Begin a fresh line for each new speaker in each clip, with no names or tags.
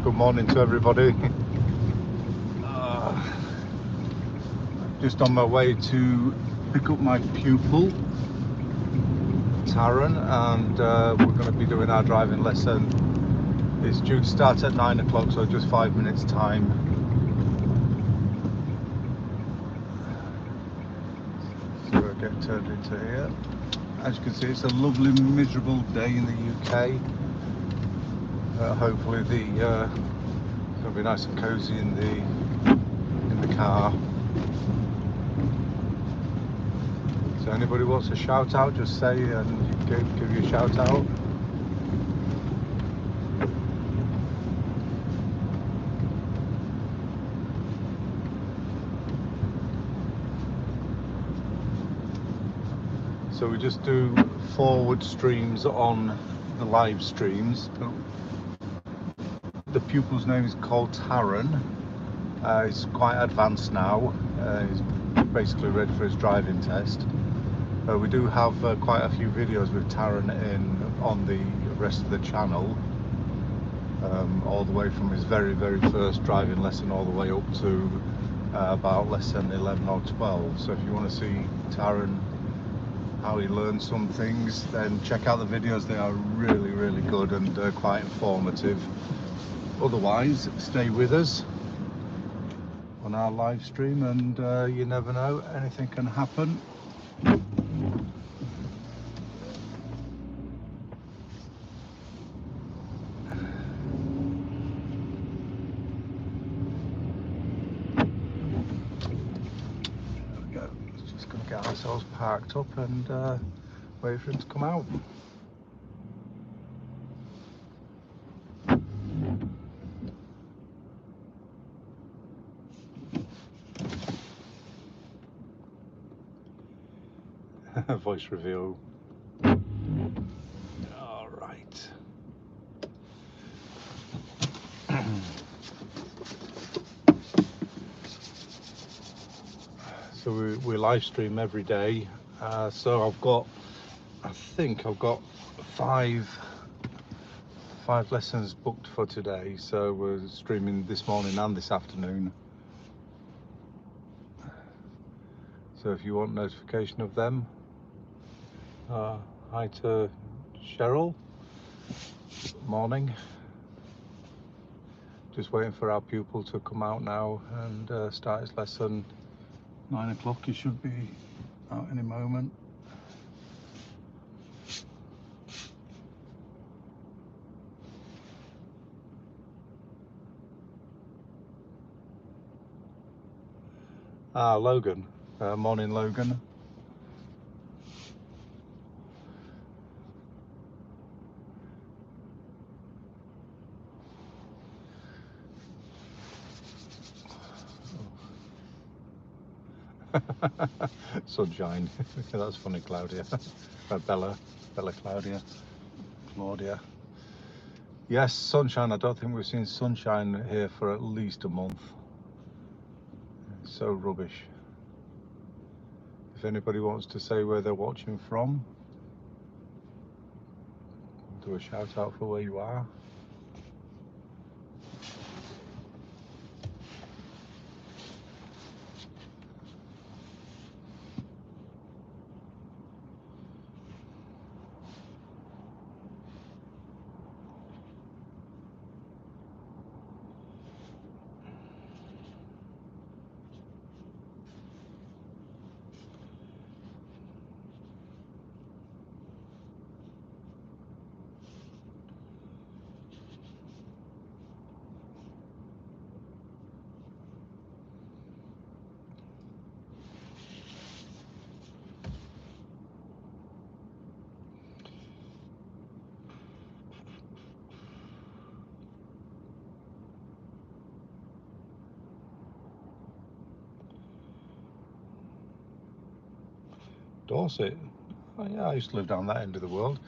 Good morning to everybody. Just on my way to pick up my pupil, TARAN, and we're going to be doing our driving lesson. It's due to start at 9 o'clock, so just 5 minutes time. So we'll get turned into here. As you can see, it's a lovely miserable day in the UK. Hopefully it's going to be nice and cozy in the car. So anybody wants a shout out, just say and give you a shout out. So we just do forward streams on the live streams. The pupil's name is called TARAN. He's quite advanced now. He's basically ready for his driving test. We do have quite a few videos with TARAN on the rest of the channel, all the way from his very first driving lesson all the way up to about lesson 11 or 12. So if you want to see TARAN, how he learned some things, then check out the videos. They are really good and quite informative. Otherwise, stay with us on our live stream, and you never know, anything can happen. There we go. Just going to get ourselves parked up and wait for him to come out. Voice reveal. All right. So we live stream every day. So I think I've got five lessons booked for today. So we're streaming this morning and this afternoon. So if you want notification of them, hi to Cheryl. Morning. Just waiting for our pupil to come out now and start his lesson. 9 o'clock, he should be out any moment. Logan. Morning, Logan. Sunshine. That's funny, Claudia. Bella Claudia. Yes, sunshine. I don't think we've seen sunshine here for at least a month. It's so rubbish. If anybody wants to say where they're watching from, do a shout out for where you are. Dorset. Oh, yeah, I used to live down that end of the world.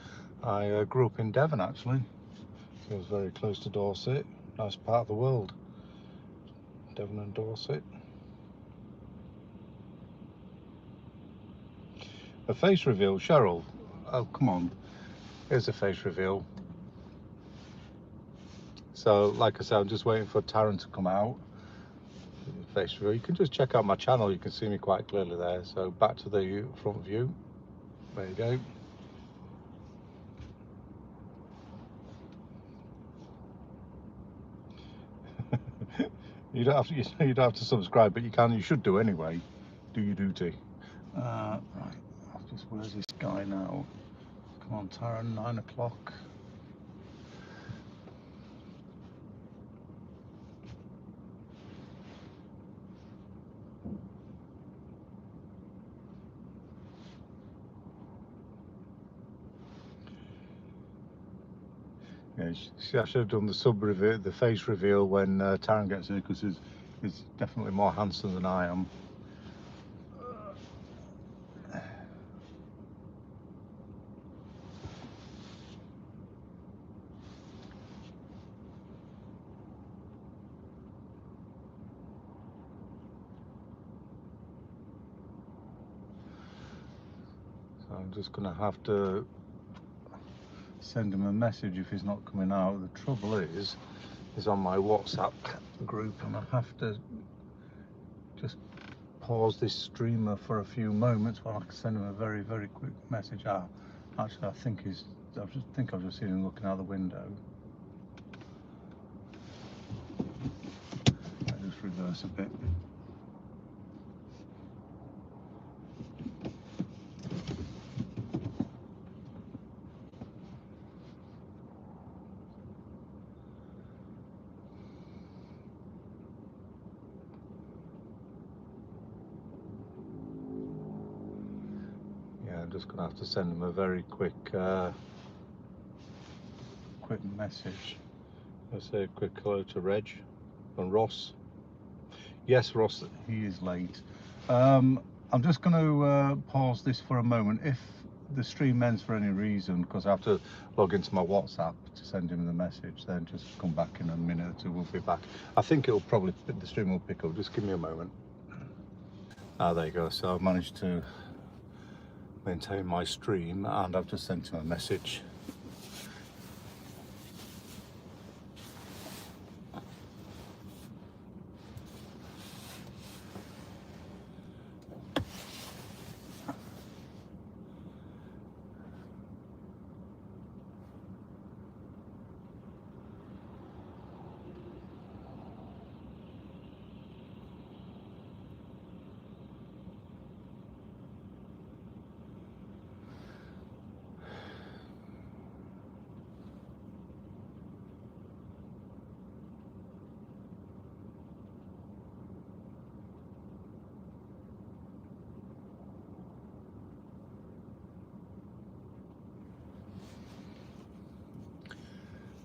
I grew up in Devon, actually. So I was very close to Dorset. Nice part of the world. Devon and Dorset. A face reveal, Cheryl. Oh, come on. Here's a face reveal. So like I said, I'm just waiting for TARAN to come out. Face reveal. You can just check out my channel, you can see me quite clearly there. So back to the front view. There you go. You don't have to. You don't have to subscribe, but you can. You should do anyway. Do your duty. Right. Where's this guy now? Come on, TARAN. 9 o'clock. Yeah, see, I should have done the sub reveal, the face reveal when TARAN gets here, because he's definitely more handsome than I am. So I'm just going to have to send him a message if he's not coming out. The trouble is, he's on my WhatsApp group, and I have to just pause this streamer for a few moments while I can send him a very, very quick message. Actually, I think I've just seen him looking out the window. I'll just reverse a bit. Yeah, I'm just gonna have to send him a very quick message. Let's say a quick hello to Reg and Ross. Yes, Ross, he is late. I'm just going to pause this for a moment. If the stream ends for any reason, because I have to log into my WhatsApp to send him the message, then just come back in a minute or two. We'll be back. I think the stream will pick up. Just give me a moment. There you go. So I've managed to maintain my stream, and I've just sent him a message.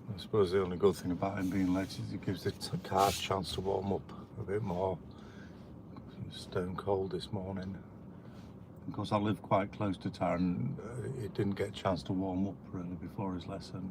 I suppose the only good thing about him being late is it gives the car a chance to warm up a bit more. It's stone cold this morning. Because I live quite close to TARAN, it didn't get a chance to warm up really before his lesson.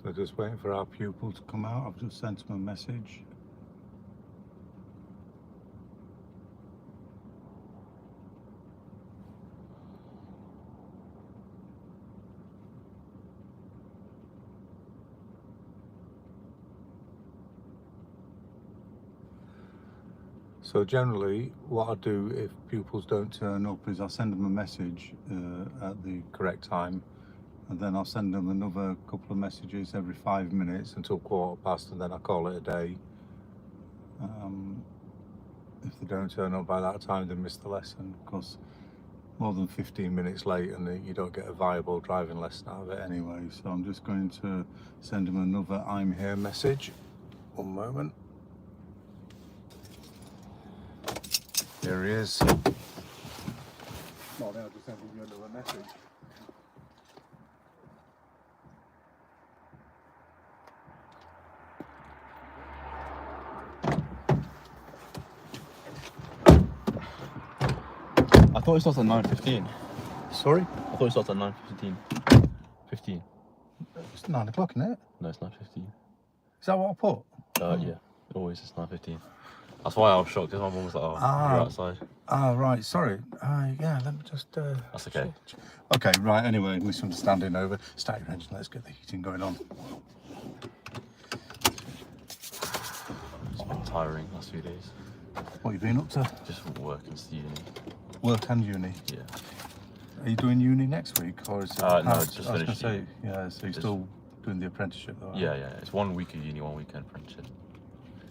So just waiting for our pupil to come out. I've just sent him a message. So generally what I do if pupils don't turn up is I send them a message at the correct time. and then I'll send them another couple of messages every 5 minutes until 1/4 past, and then I call it a day. If they don't turn up by that time, they miss the lesson, because more than 15 minutes late and you don't get a viable driving lesson out of it anyway. So I'm just going to send them another "I'm here" message. One moment. Here he is. Well, I'll just send you another message.
I thought it starts at 9:15.
Sorry?
I thought it starts at 9:15. 15.
It's 9 o'clock, isn't it?
No, it's 9:15.
Is that what I put?
Yeah, always it's 9:15. That's why I was shocked. Because my mum was like, "Oh, you're outside."
Right. Sorry. Yeah. Let me just.
That's okay.
Okay. Right. Anyway, misunderstanding over. Start your engine. Let's get the heating going on.
It's been tiring last few days.
What have you been up to?
Just work and uni.
Work and uni.
Yeah.
Are you doing uni next week, or is it?
No, it's just
I was
finished.
gonna say, yeah. So you're still doing the apprenticeship, though?
Yeah. It's 1 week of uni, 1 weekend apprenticeship.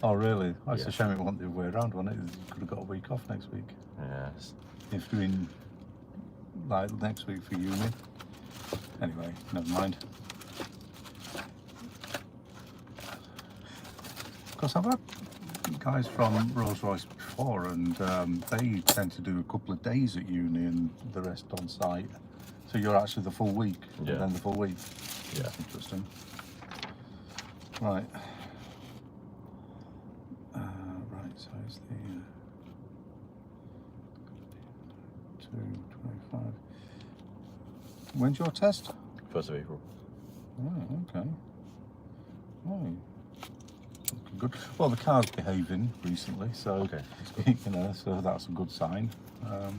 Oh, really? Oh, it's
Yeah.
a shame it wasn't the other way around, wasn't it? You could have got a week off next week.
Yeah.
If you're doing like next week for uni. Anyway, never mind. Because I've had guys from Rolls-Royce before, and they tend to do a couple of days at uni and the rest on site. So you're actually the full week,
Yeah.
and then the full week.
Yeah.
That's interesting. Right. Right, so it's the 2:25. When's your test?
1st of April.
Oh, okay. Oh, good. Well, the car's behaving recently, so
Okay.
you know, so that's a good sign. Let's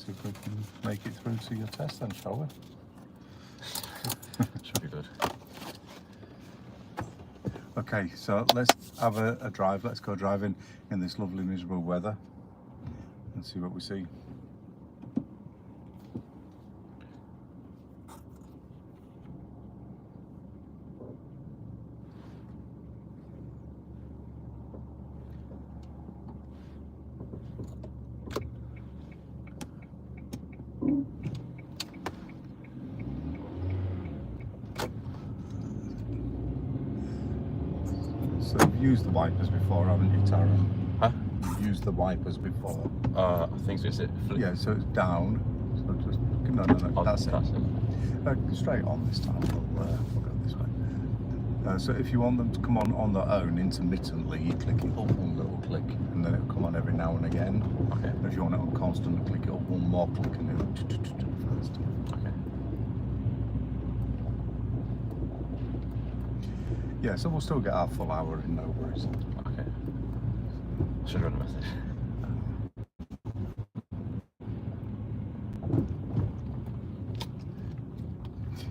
see if we can make it through to your test then, shall we?
Should be good.
Okay, so let's have a drive. Let's go driving in this lovely miserable weather and see what we see. So you've used the wipers before, haven't you, Taran?
Huh?
You've used the wipers before.
I think it's it. Flip.
Yeah, so it's down. So just no,
Oh,
that's it.
That's it.
Straight on this time. We'll go this way. So if you want them to come on their own intermittently, you click it up one little click, and then it'll come on every now and again.
Okay.
If you want it on constant, click it up one more click, and it'll first.
Okay.
Yeah, so we'll still get our full hour in, no worries.
Okay. Should run a message.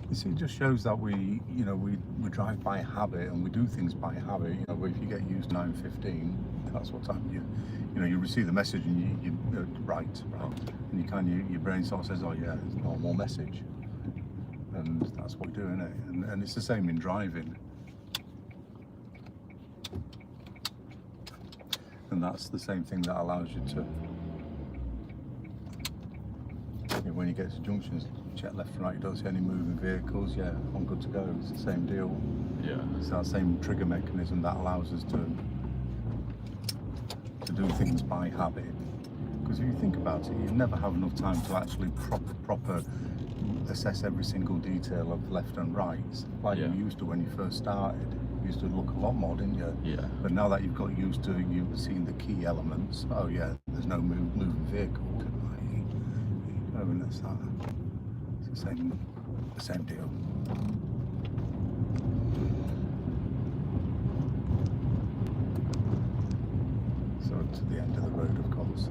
You see, it just shows that we drive by habit and we do things by habit. You know, if you get used 9:15, that's what time you receive the message and you right, and your brain sort of says, oh yeah, it's a normal message, and that's what we do, isn't it? And it's the same in driving. And that's the same thing that allows you to, when you get to junctions, check left and right, you don't see any moving vehicles, yeah, I'm good to go. It's the same deal.
Yeah.
It's that same trigger mechanism that allows us to do things by habit. Because if you think about it, you never have enough time to actually proper assess every single detail of left and right, like
Yeah.
you used to when you first started. You used to look a lot more, didn't you?
Yeah.
But now that you've got used to seeing the key elements, oh yeah, there's no moving vehicle. Oh, and that's that. It's the same deal. So to the end of the road, of course.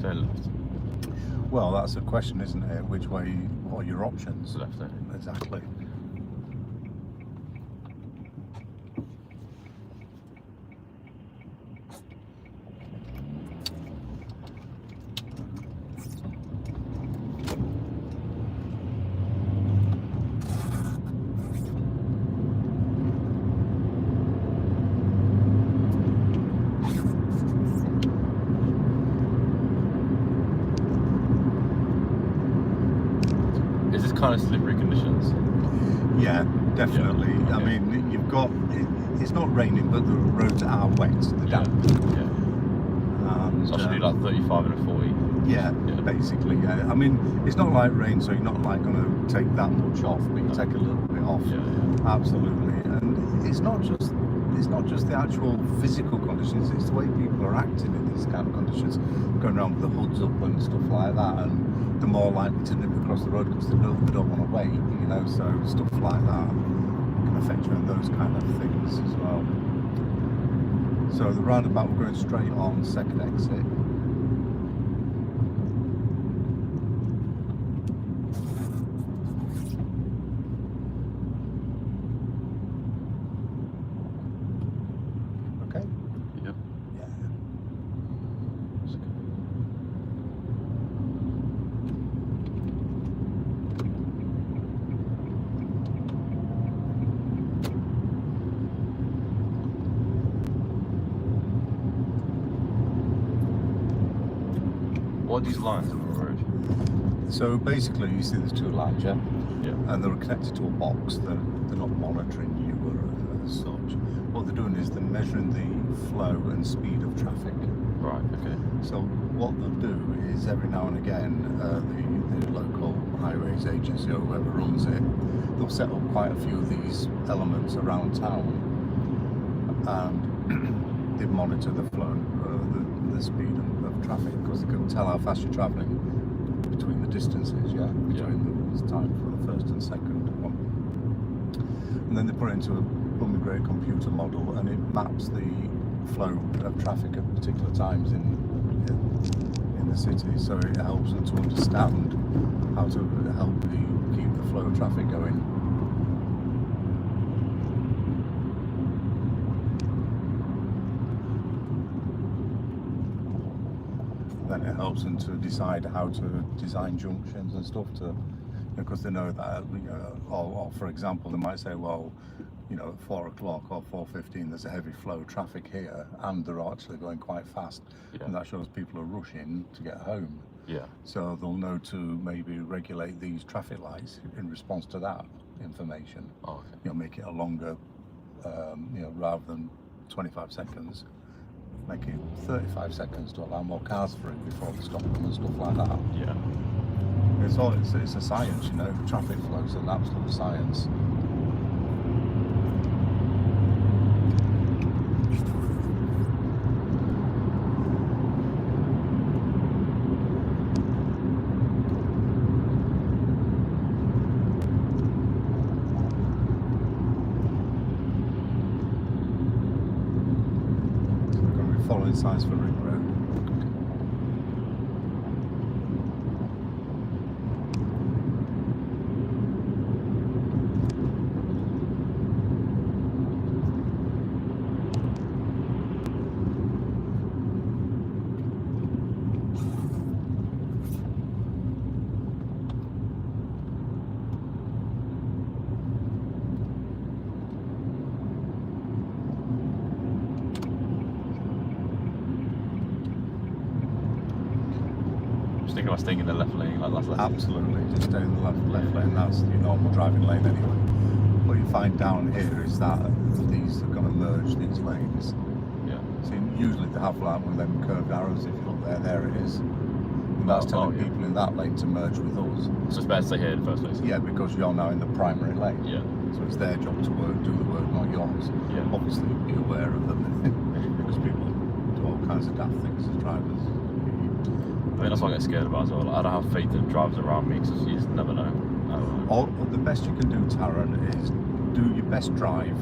Turn left.
Well, that's the question, isn't it? Which way? What are your options?
Left there.
Exactly.
Is this kind of slippery conditions?
Yeah, definitely.
Yeah,
I
okay.
mean, you've got, it's not raining, but the roads are wet, the damp.
Yeah. So I should do like 35 and a 40.
Yeah, basically, yeah. I mean, it's not like rain, so you're not like going to take that much off, but you take a little bit off.
Yeah.
Absolutely. And it's not just the actual physical conditions, it's the way people are acting in these kind of conditions, going around with the hoods up and stuff like that, and they're more likely to nip across the road because they don't want to wait, you know, so stuff like that can affect you and those kind of things as well. So the roundabout, we're going straight on second exit. Okay?
Yep.
Yeah.
What are these lines on the road?
So basically, you see there's two lines, yeah?
Yeah.
And they're connected to a box. They're not monitoring you or as such. What they're doing is they're measuring the flow and speed of traffic.
Right, okay.
So what they'll do is every now and again, the local highways agency or whoever runs it, they'll set up quite a few of these elements around town, and they monitor the flow, the speed of traffic, because they can tell how fast you're travelling between the distances, between the time for the first and second one. And then they put it into a great computer model, and it maps the flow of traffic at particular times in the city, so it helps them to understand how to help keep the flow of traffic going. Then it helps them to decide how to design junctions and stuff, to because they know that, or for example, they might say, well, you know, at 4 o'clock or 4:15 there's a heavy flow of traffic here, and they're actually going quite fast, and that shows people are rushing to get home.
Yeah.
So they'll know to maybe regulate these traffic lights in response to that information.
Oh, okay.
You know, make it a longer, rather than 25 seconds, make it 35 seconds to allow more cars through before they stop them and stuff like that.
Yeah.
It's a science, you know. Traffic flow is an absolute science. Following signs for Ring Road.
Just thinking about staying in the left lane, like last left.
Absolutely, just stay in the left lane. That's your normal driving lane anyway. What you find down here is that these are going to merge these lanes.
Yeah.
So usually they have like one of them curved arrows. If you look there it is. And that's telling people in that lane to merge with us.
So it's better to stay here in the first place.
Yeah, because you're now in the primary lane.
Yeah.
So it's their job to do the work, not yours.
Yeah.
Obviously, be aware of them because people do all kinds of daft things as drivers.
I mean, that's what I get scared about as well. Like, I don't have faith in drivers around me because you just never know.
Or the best you can do, Taran, is do your best drive,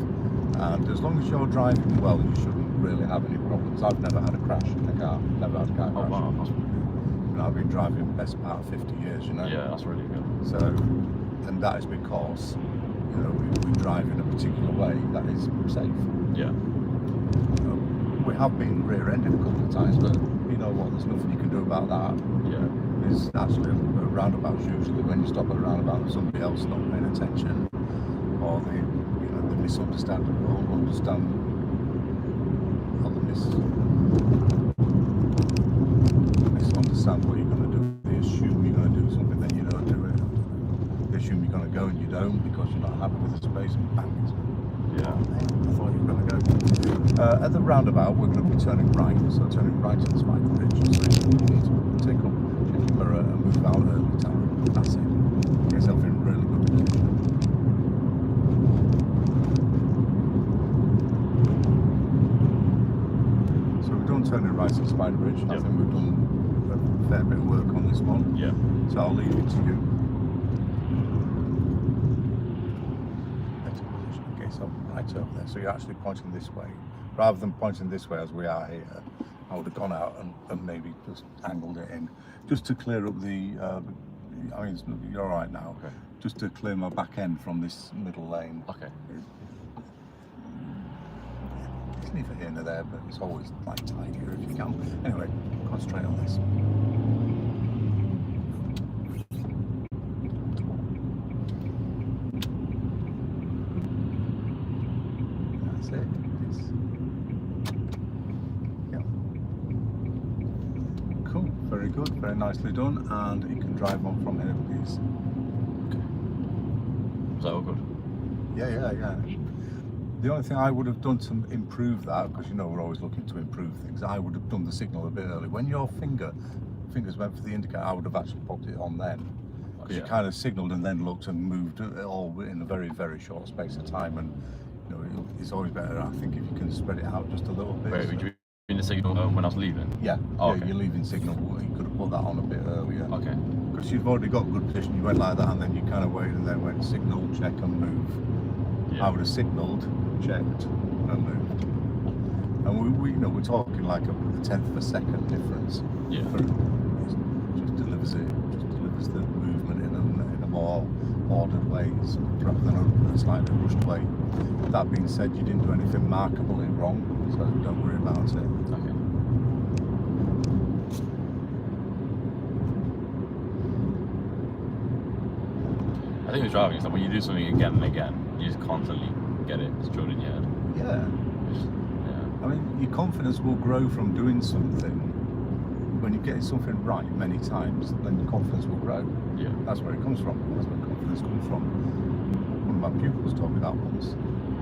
and as long as you're driving well, you shouldn't really have any problems. I've never had a crash in a car. Never had a car crash.
Oh wow.
know, I've been driving the best part of 50 years, you know.
Yeah, that's really good.
So, and that is because, you know, we drive in a particular way that is safe.
Yeah.
We have been rear-ended a couple of times, but you know what? There's nothing you can do about that.
Yeah.
It's actually a roundabout. Usually, when you stop at a roundabout, there's somebody else not paying attention, or they, you know, they misunderstand or understand, or they misunderstand what you're going to do. They assume you're going to do something, then you don't do it. They assume you're going to go and you don't because you're not happy with the space, and bang, it's
Yeah.
I thought you were going to go. At the roundabout, we're going to be turning right, so turning right to the Spider Bridge. So you need to take up your mirror and move out early time. That's it. Get yourself in really good position. So we've done turning right to the Spider Bridge. I think we've done a fair bit of work on this one.
Yeah.
So I'll leave it to you. So right over there, so you're actually pointing this way rather than pointing this way as we are here. I would have gone out and maybe just angled it in just to clear up the I mean, you're all right now.
Okay.
Just to clear my back end from this middle lane.
Okay.
It's neither here nor there, but it's always like tidier if you can. Anyway, concentrate on this. It. Yeah. Cool, very good, very nicely done, and you can drive on from here, please.
Okay. Is that all good?
Yeah. The only thing I would have done to improve that, because you know we're always looking to improve things, I would have done the signal a bit early. When your fingers went for the indicator, I would have actually popped it on then. Because you kind of signalled and then looked and moved it all in a very, very short space of time, and you know, it's always better, I think, if you can spread it out just a little bit.
Wait, would you mean the signal when I was leaving?
Yeah,
oh,
yeah,
okay.
Your leaving signal, you could have put that on a bit earlier.
Okay.
Because you've already got good position, you went like that and then you kind of waited and then went signal, check and move.
Yeah.
I would have signalled, checked and moved. And we you know, we're talking like a tenth of a second difference.
Yeah.
It just delivers the movement in a more ordered way rather than a slightly rushed way. That being said, you didn't do anything markedly wrong, so don't worry about it.
Okay. I think with driving, it's like when you do something again and again, you just constantly get it drilled in your head.
Yeah. I mean, your confidence will grow from doing something. When you get something right many times, then your confidence will grow.
Yeah.
That's where it comes from. That's where confidence comes from. One of my pupils told me that once.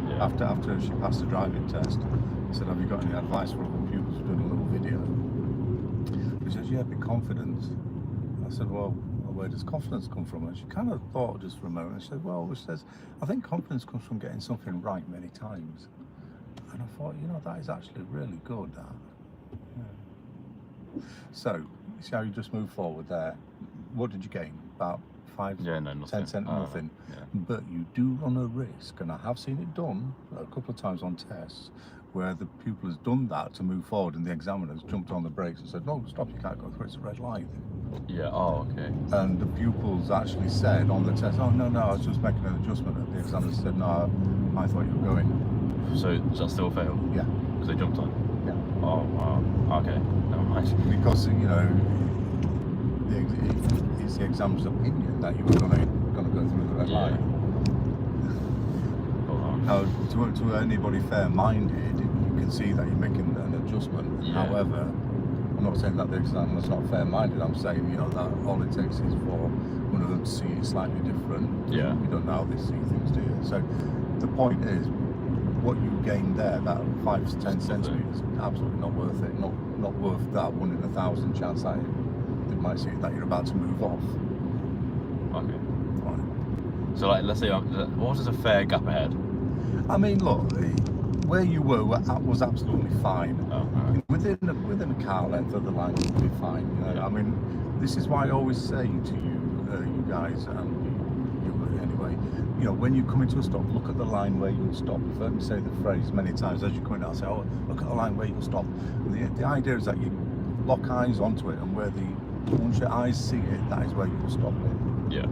Yeah.
After she passed the driving test, I said, "Have you got any advice for other pupils?" Doing a little video. She says, "Yeah, be confident." I said, "Well, where does confidence come from?" And she kind of thought just for a moment. She said, "Well," she says, "I think confidence comes from getting something right many times." And I thought, you know, that is actually really good. That. Yeah. So, see how you just moved forward there. What did you gain? About 5,
Yeah, no, nothing.
10 cent, nothing.
Yeah.
But you do run a risk, and I have seen it done a couple of times on tests, where the pupil has done that to move forward, and the examiner's jumped on the brakes and said, "No, stop, you can't go through, it's a red light."
Yeah, oh, okay.
And the pupils actually said on the test, "Oh, no, I was just making an adjustment." And the examiner said, "No, I thought you were going."
So does that still fail?
Yeah.
Because they jumped on?
Yeah.
Oh, wow. Okay, never mind.
Because, you know, it's the examiner's opinion that you were going to go through the red light. Now, to anybody fair-minded, you can see that you're making an adjustment.
Yeah.
However, I'm not saying that the examiner's not fair-minded. I'm saying, you know, that all it takes is for one of them to see it slightly different.
Yeah.
You don't know how they see things, do you? So the point is, what you gained there, that 5 to 10 centimetres, absolutely not worth it. Not worth that 1 in 1,000 chance that they might see that you're about to move off.
Okay.
Right.
So, like, let's say, what was a fair gap ahead?
I mean, look, where you were was absolutely fine.
Oh, right.
Within a car length of the line, you'd be fine. You know?
Yeah.
I mean, this is why I always say to you, you guys, and you anyway, you know, when you come into a stop, look at the line where you'll stop. You've heard me say the phrase many times as you come in. I'll say, "Oh, look at the line where you'll stop." And the idea is that you lock eyes onto it, and where the Once your eyes see it, that is where you'll stop it.
Yeah.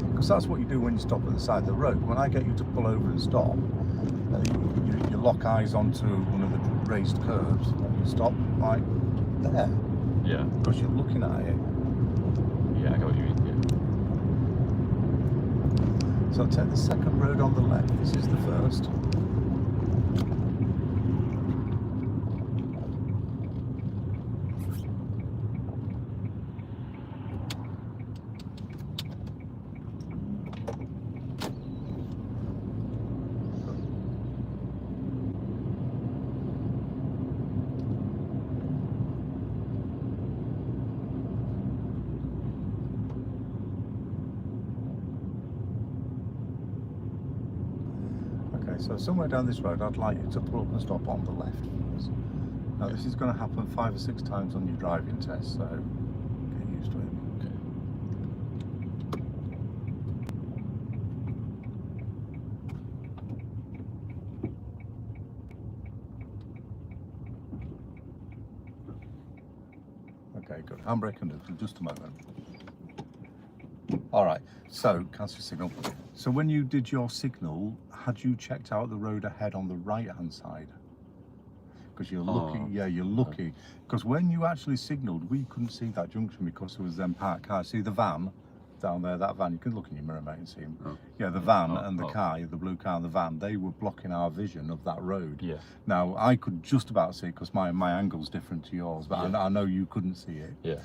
Because that's what you do when you stop at the side of the road. When I get you to pull over and stop, you lock eyes onto one of the raised curves and you stop right there.
Yeah.
Because you're looking at it.
Yeah, I get what you mean. Yeah.
So take the second road on the left. This is the first. So somewhere down this road, I'd like you to pull up and stop on the left first. Now this is going to happen 5 or 6 times on your driving test, so get used to it. Okay. Okay, good. Handbrake and neutral, just a moment. All right, so cancel signal. So when you did your signal, had you checked out the road ahead on the right-hand side? Because you're lucky, yeah, you're lucky. Because when you actually signalled, we couldn't see that junction because there was them parked cars. See the van down there, that van, you can look in your mirror, mate, and see him. Oh. Yeah, the van and the car, the blue car and the van, they were blocking our vision of that road. Yeah. Now, I could just about see it because my angle's different to yours, but yeah. I know you couldn't see it. Yeah.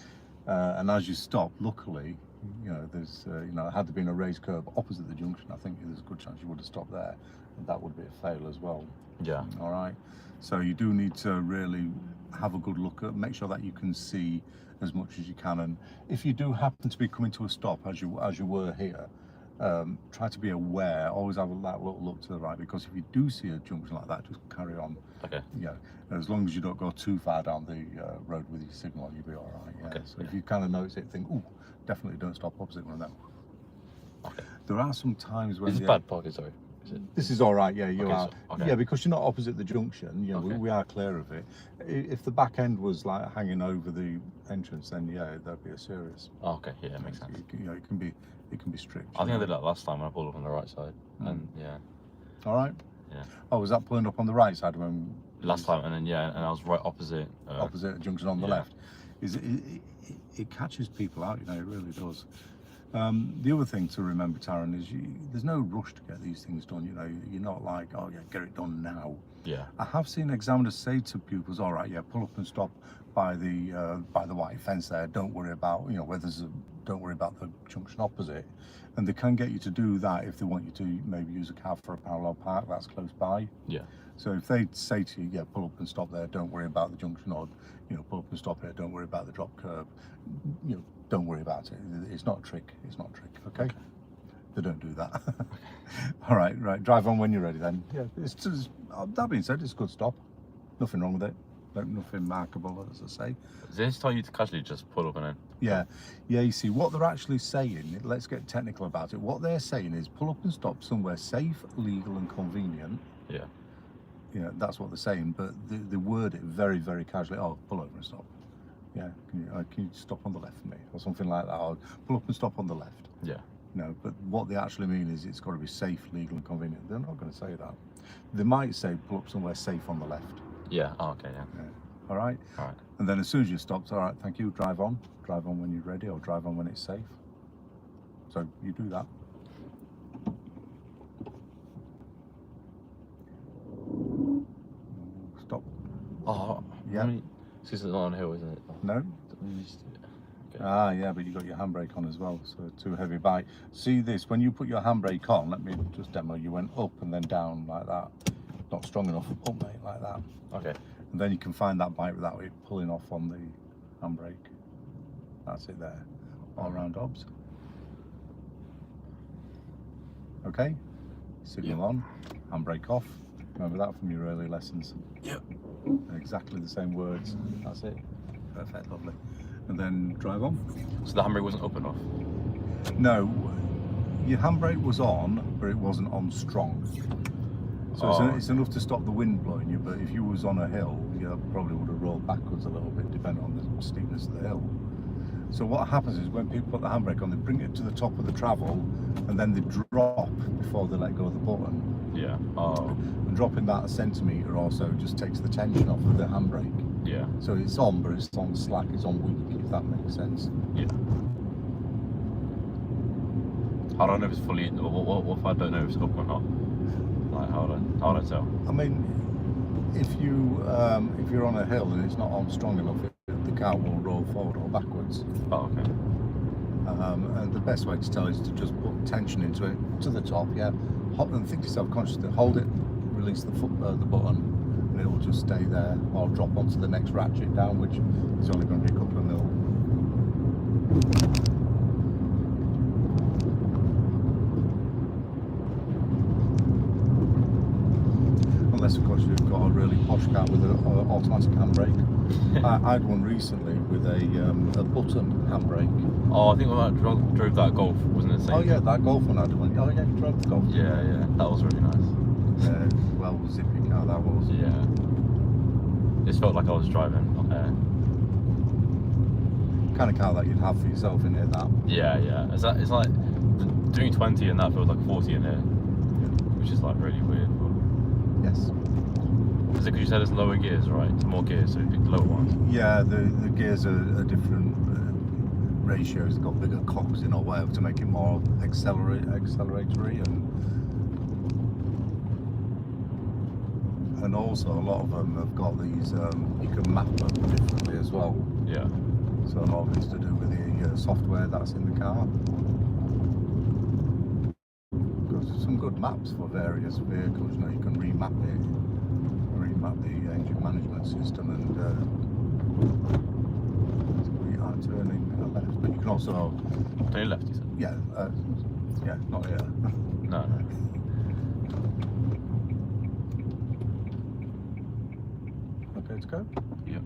And as you stopped, luckily, you know, there's, you know, had there been a raised curve opposite the junction, I think there's a good chance you would have stopped there, and that would be a fail as well. Yeah. All right. So you do need to really have a good look at, make sure that you can see as much as you can, and if you do happen to be coming to a stop as you were here, try to be aware. Always have that little look to the right, because if you do see a junction like that, just carry on. Okay. Yeah. As long as you don't go too far down the road with your signal, you'll be all right. Yeah. Okay. So if you kind of notice it, think, oh, definitely don't stop opposite one of them. Okay. There are some times when...
Is it bad parking, sorry?
This is all right, yeah, you are.
So, okay.
Yeah, because you're not opposite the junction, you know, we are clear of it. If the back end was like hanging over the entrance, then yeah, that'd be a serious.
Oh, okay, yeah, that makes sense.
You know, it can be strict.
I think I did that last time when I pulled up on the right side, and yeah.
All right. Yeah. Oh, was that pulling up on the right side when?
Last time, and then yeah, and I was right opposite.
Opposite the junction on the left. It catches people out, you know, it really does. The other thing to remember, Taran, is there's no rush to get these things done. You know, you're not like, oh yeah, get it done now. Yeah. I have seen examiners say to pupils, all right, yeah, pull up and stop by the white fence there. Don't worry about, you know, don't worry about the junction opposite. And they can get you to do that if they want you to maybe use a car for a parallel park that's close by. Yeah. So if they say to you, yeah, pull up and stop there, don't worry about the junction, or, you know, pull up and stop here, don't worry about the drop curb, you know, don't worry about it. It's not a trick. It's not a trick. Okay. They don't do that. All right. Right. Drive on when you're ready then. Yeah. It's just, that being said, it's a good stop. Nothing wrong with it. Nothing markable, as I say.
Does this tell you to casually just pull up and then?
Yeah. Yeah. You see, what they're actually saying, let's get technical about it. What they're saying is pull up and stop somewhere safe, legal and convenient. Yeah. Yeah, that's what they're saying, but they word it very, very casually. Oh, pull over and stop. Yeah, can you stop on the left for me, or something like that? Or pull up and stop on the left. Yeah. No, but what they actually mean is it's got to be safe, legal, and convenient. They're not going to say that. They might say pull up somewhere safe on the left. Yeah. Oh, okay. Yeah. All right. All right. And then as soon as you stopped, all right, thank you. Drive on when you're ready, or drive on when it's safe. So you do that. Stop.
Oh. Yeah. This isn't on a hill, isn't it? Oh.
No. Okay. Ah, yeah, but you got your handbrake on as well, so too heavy bike. See this, when you put your handbrake on, let me just demo, you went up and then down like that. Not strong enough, up mate, like that. Okay. And then you can find that bike without it pulling off on the handbrake. That's it there. All round obs. Okay, signal on, handbrake off. Remember that from your early lessons? Yep. Exactly the same words. That's it. Perfect, lovely. And then drive on.
So the handbrake wasn't up enough?
No, your handbrake was on, but it wasn't on strong. So it's enough to stop the wind blowing you, but if you was on a hill, you probably would have rolled backwards a little bit, depending on the steepness of the hill. So what happens is when people put the handbrake on, they bring it to the top of the travel, and then they drop before they let go of the button.
Yeah. Oh.
And dropping that a centimetre or so just takes the tension off of the handbrake.
Yeah.
So it's on, but it's on slack, it's on weak, if that makes sense.
Yeah. I don't know if it's fully. What if I don't know if it's hooked or not? Like how do I tell?
I mean, if you're on a hill and it's not on strong enough, the car will roll forward or backwards.
Oh, okay.
And the best way to tell is to just put tension into it to the top, yeah. And think to yourself consciously, hold it, release the button, and it will just stay there or drop onto the next ratchet down, which is only going to be a couple of mil. Unless of course you've got a really posh car with an automatic handbrake. I had one recently with a button handbrake.
Oh, I think when I drove that Golf, wasn't it the same?
Oh yeah, that Golf one I had one. Oh yeah, you drove the Golf.
Yeah, yeah, that was really nice.
Well, zippy car that was.
Yeah. It felt like I was driving
Kind of car that you'd have for yourself in here, that.
Yeah, yeah. It's like doing 20 and that feels like 40 in here, which is like really weird. But...
Yes.
Is it because you said it's lower gears, right? It's more gears, so you pick the lower ones.
Yeah, the gears are different ratios. They've got bigger cogs in or whatever to make it more acceleratory, and also a lot of them have got these. You can map them differently as well.
Yeah.
So a lot of it's to do with the software that's in the car. Because there's some good maps for various vehicles. You know, you can remap the engine management system, and we are turning left. But you can also
turn left, you said?
Yeah, yeah, not here.
No.
Okay, let's go.
Yeah.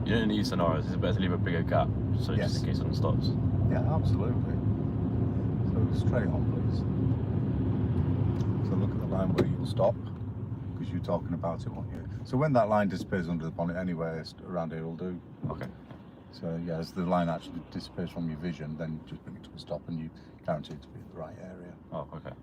You know, in these scenarios, it's better to leave a bigger gap, so
Yes.
just in case someone stops.
Yeah, absolutely. So straight on, please. So look at the line where you'll stop, because you're talking about it, weren't you? So when that line disappears under the bonnet anyway, around here will do.
Okay.
So yeah, as the line actually disappears from your vision, then just bring it to a stop and you guarantee it to be in the right area.
Oh, okay.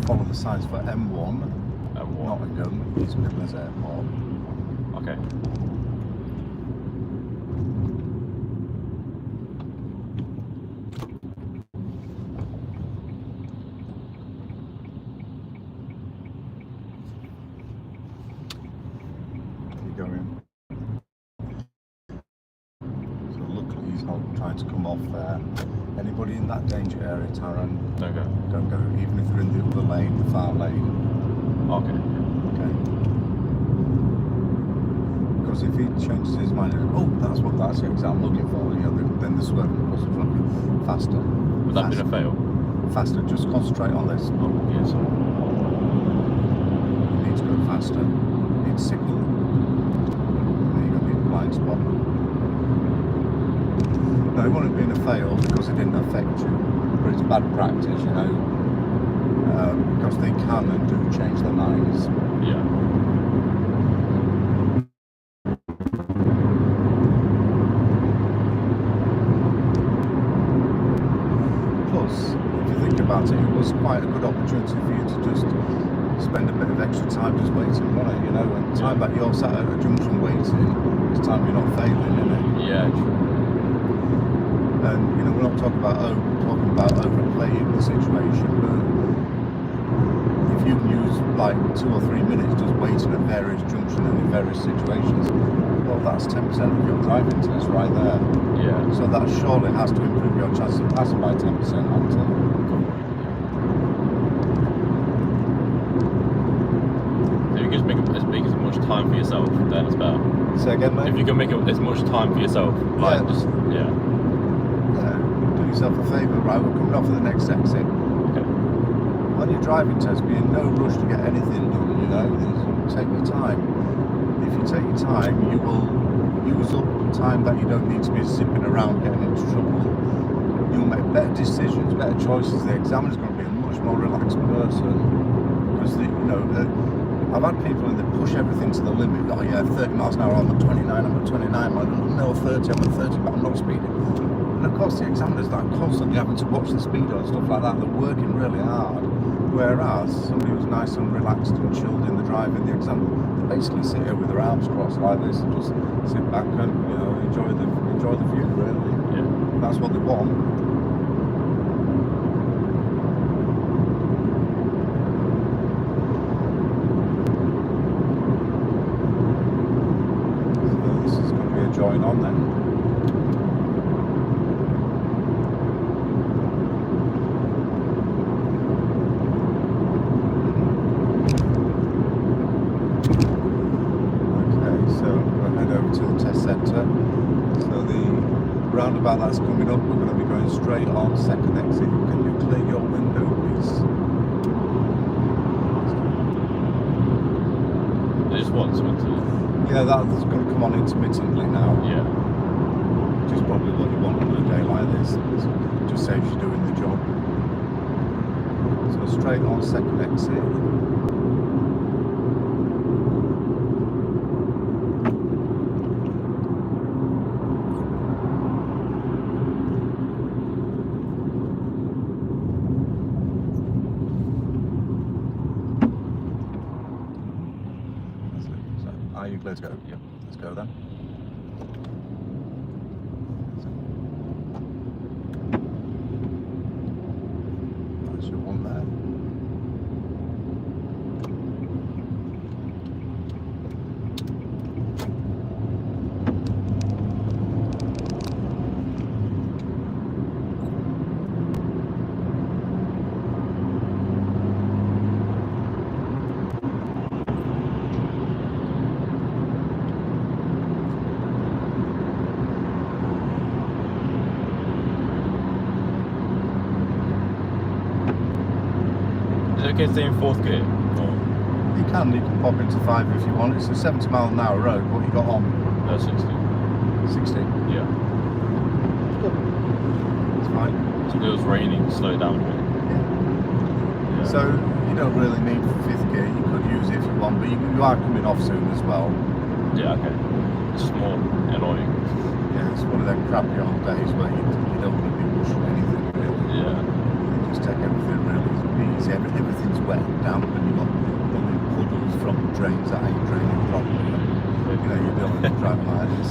Follow the signs for M1, Nottingham, East Midlands Airport.
Okay.
Keep going. So luckily he's not trying to come off there. Anybody in that danger area, TARAN?
Don't go.
Don't go, even if they're in the other lane, the far lane.
Okay.
Okay. Because because if he changes his mind, oh, that's the exam I'm looking for, you know, then the swerving across the front faster.
Would that be a fail?
Faster, just concentrate on this. Look, yes. You need to go faster. You need to signal. There you go, the blind spot. No, it wouldn't have been a fail because it didn't affect you, but it's bad practice, you know, because they can and do change their minds.
Yeah.
Plus, if you think about it, it was quite a good opportunity for you to just spend a bit of extra time just waiting, wasn't it? You know, and time that you're sat at a junction waiting, it's time you're not failing, isn't it?
Yeah, true.
And you know, we're not talking about overplaying the situation, but if you can use like 2 or 3 minutes just waiting at various junctions and in various situations, well, that's 10% of your driving test right there.
Yeah.
So that surely has to improve your chance of passing by 10%, hasn't it?
If you can just make as much time for yourself, then it's better.
Say again, mate?
If you can make as much time for yourself, like just
do yourself a favour, right? We're coming off of the next exit.
Okay.
On your driving test, be in no rush to get anything done, you know, take your time. If you take your time, you will use up time that you don't need to be zipping around getting into trouble. You'll make better decisions, better choices. The examiner's going to be a much more relaxed person because, I've had people and they push everything to the limit. Oh yeah, 30 miles an hour, I'm at 29, I'm at 29, no 30, I'm at 30, but I'm not speeding. And of course the examiner's like constantly having to watch the speed and stuff like that. They're working really hard. Whereas somebody who's nice and relaxed and chilled in the driving the exam, they basically sit here with their arms crossed like this and just sit back and, you know, enjoy the view really.
Yeah.
That's what they want. Join on then. Okay, so we'll head over to the test centre. So the roundabout that's coming up, we're going to be going straight on second exit. Can you clear your window, please?
Just once,
yeah, that's going to come on intermittently now.
Yeah.
Which is probably what you want on a day like this. It just saves you doing the job. So straight on second exit. Are you clear to go?
Yeah.
Let's go then. That's your one there.
Okay, stay in fourth gear.
You can pop into 5 if you want. It's a 70 mile an hour road. What you got on?
60.
60.
Yeah.
It's fine.
So if it was raining, slow it down a bit.
Yeah. So you don't really need 5th gear. You could use it if you want, but you are coming off soon as well.
Yeah, okay. It's just more annoying.
Yeah, it's one of them crappy old days where you don't want to be pushing anything really.
Yeah.
You just take everything really easy. Everything's wet and damp and you've got puddles from drains that ain't draining properly. You know, you don't want to drive like this.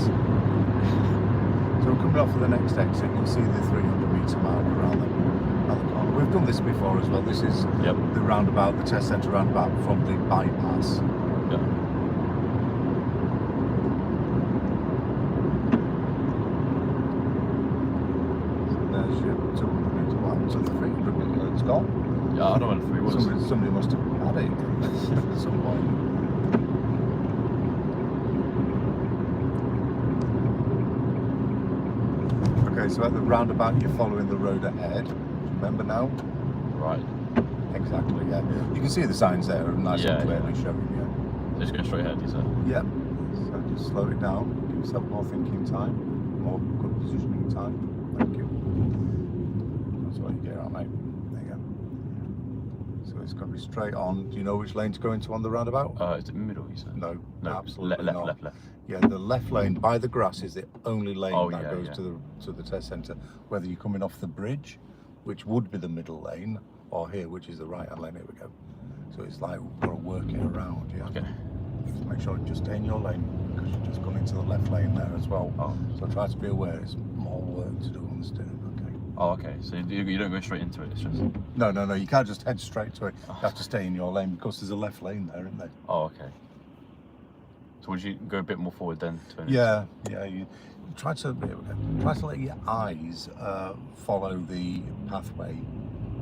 So we're coming off of the next exit. You'll see the 300-metre mark around the corner. We've done this before as well. This is the roundabout, the test centre roundabout from the bypass.
Yeah.
There's your 200-metre mark. So the 300-metre, it's gone.
Yeah, I don't know what 3 was.
Somebody must have had it at some point. Okay, so at the roundabout you're following the road ahead. Remember now?
Right.
Exactly, yeah. You can see the signs there, nice and clearly showing you.
Just going straight ahead, you said?
Yeah. So just slow it down, give yourself more thinking time, more good positioning time. Thank you. That's what you get out, mate. There you go. So it's got to be straight on. Do you know which lane to go into on the roundabout?
Is it middle, you said?
No, absolutely
left,
not.
Left.
Yeah, the left lane by the grass is the only lane that goes to the test centre. Whether you're coming off the bridge, which would be the middle lane, or here, which is the right-hand lane. Here we go. So it's like we've got to work it around. Yeah.
Okay.
Just make sure you just stay in your lane because you've just gone into the left lane there as well.
Oh.
So try to be aware. It's more work to do on the steering. Okay.
Oh, okay. So you don't go straight into it. It's just.
No. You can't just head straight to it. You have to stay in your lane because there's a left lane there, isn't there?
Oh, okay. So would you go a bit more forward then?
Yeah. You try to let your eyes follow the pathway.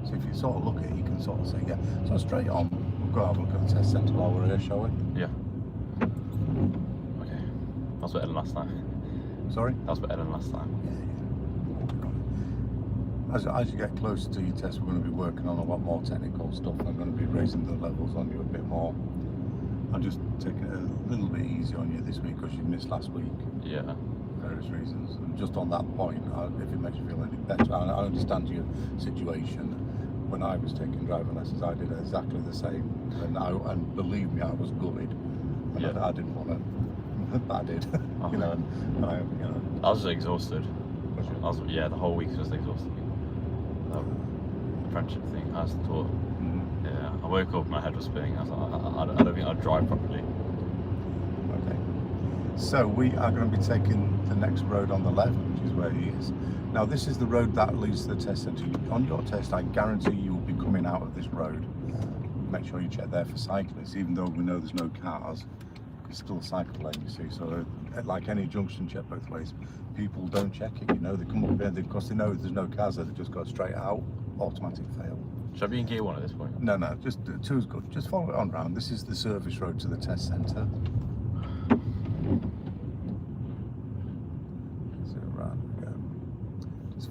So if you sort of look at it, you can sort of see, so straight on. We'll go have a look at the test centre while we're here, shall we?
Yeah. Okay. That was better than last time.
Sorry?
That was better than last time.
Yeah. As you get closer to your test, we're going to be working on a lot more technical stuff. I'm going to be raising the levels on you a bit more. I'm just taking it a little bit easy on you this week because you missed last week.
Yeah.
For various reasons. And just on that point, if it makes you feel any better, I understand your situation. When I was taking driving lessons, I did exactly the same, and believe me, I was gutted. And I didn't want to, but I did.
Oh,
you know, I
was just exhausted. The whole week was just exhausted. Friendship thing, I was taught. Yeah, I woke up, my head was spinning. I was like, I don't think I'd drive properly.
Okay. So we are going to be taking the next road on the left, which is where he is. Now this is the road that leads to the test centre. On your test, I guarantee you will be coming out of this road. Make sure you check there for cyclists, even though we know there's no cars. It's still a cycle lane, you see. So like any junction, check both ways. People don't check it, you know. They come up here because they know there's no cars there. They just go straight out, automatic fail.
Should I be in gear 1 at this point?
No, just 2 is good. Just follow it on round. This is the service road to the test centre.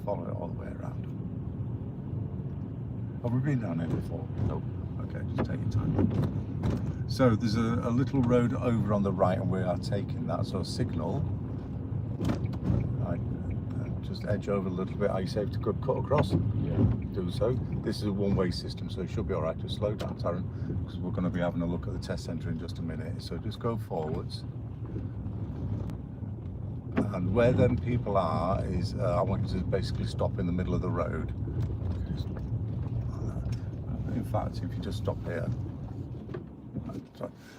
Follow it all the way around. Have we been down here before?
Nope.
Okay, just take your time. So there's a little road over on the right and we are taking that, so signal. Just edge over a little bit. Are you safe to cut across?
Yeah.
Do so. This is a one-way system, so it should be all right. Just slow down, Taryn, because we're going to be having a look at the test centre in just a minute. So just go forwards. And where them people are is, I want you to basically stop in the middle of the road. In fact, if you just stop here.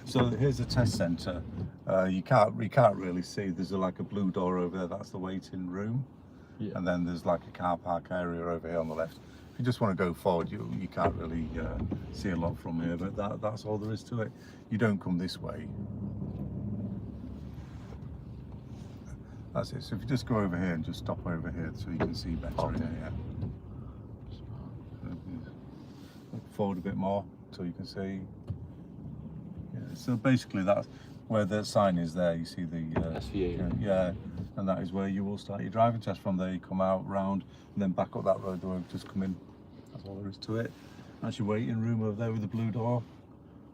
So here's the test centre. You can't really see. There's like a blue door over there. That's the waiting room. Yeah. And then there's like a car park area over here on the left. If you just want to go forward, you can't really see a lot from here. But that's all there is to it. You don't come this way. That's it. So if you just go over here and just stop over here so you can see better in here. Look forward a bit more so you can see. Yeah. So basically that's where the sign is there. You see the
SVA.
Yeah, and that is where you will start your driving test from. There you come out, round, and then back up that road the way we've just come in. That's all there is to it. That's your waiting room over there with the blue door.